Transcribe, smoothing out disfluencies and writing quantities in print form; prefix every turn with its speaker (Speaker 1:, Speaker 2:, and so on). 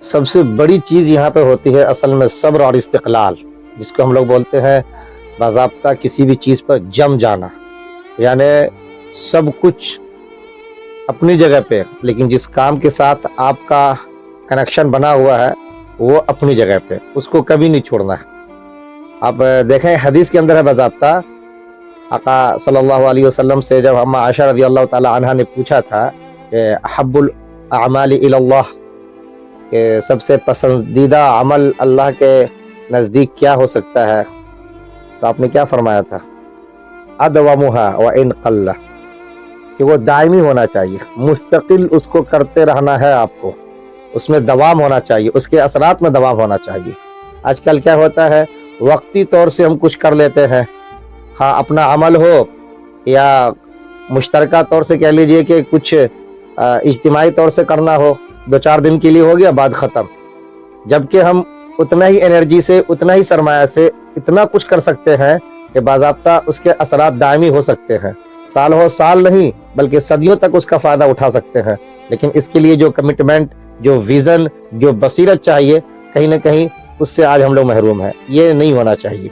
Speaker 1: سب سے بڑی چیز یہاں پہ ہوتی ہے اصل میں صبر اور استقلال، جس کو ہم لوگ بولتے ہیں باضابطہ کسی بھی چیز پر جم جانا، یعنی سب کچھ اپنی جگہ پہ، لیکن جس کام کے ساتھ آپ کا کنیکشن بنا ہوا ہے وہ اپنی جگہ پہ، اس کو کبھی نہیں چھوڑنا ہے۔ آپ دیکھیں حدیث کے اندر ہے باضابطہ، آقا صلی اللہ علیہ وسلم سے جب ہم عائشہ رضی اللہ تعالی عنہا نے پوچھا تھا کہ احب الاعمال الی اللہ، کہ سب سے پسندیدہ عمل اللہ کے نزدیک کیا ہو سکتا ہے، تو آپ نے کیا فرمایا تھا؟ ادومها وان قل، کہ وہ دائمی ہونا چاہیے، مستقل اس کو کرتے رہنا ہے، آپ کو اس میں دوام ہونا چاہیے، اس کے اثرات میں دوام ہونا چاہیے۔ آج کل کیا ہوتا ہے، وقتی طور سے ہم کچھ کر لیتے ہیں، ہاں اپنا عمل ہو یا مشترکہ طور سے کہہ لیجئے کہ کچھ اجتماعی طور سے کرنا ہو، 2-4 دن کے لیے ہو گیا بعد ختم، جبکہ ہم اتنا ہی انرجی سے، اتنا ہی سرمایہ سے اتنا کچھ کر سکتے ہیں کہ باضابطہ اس کے اثرات دائمی ہو سکتے ہیں، سال ہو سال نہیں بلکہ صدیوں تک اس کا فائدہ اٹھا سکتے ہیں۔ لیکن اس کے لیے جو کمٹمنٹ، جو ویژن، جو بصیرت چاہیے، کہیں نہ کہیں اس سے آج ہم لوگ محروم ہیں۔ یہ نہیں ہونا چاہیے۔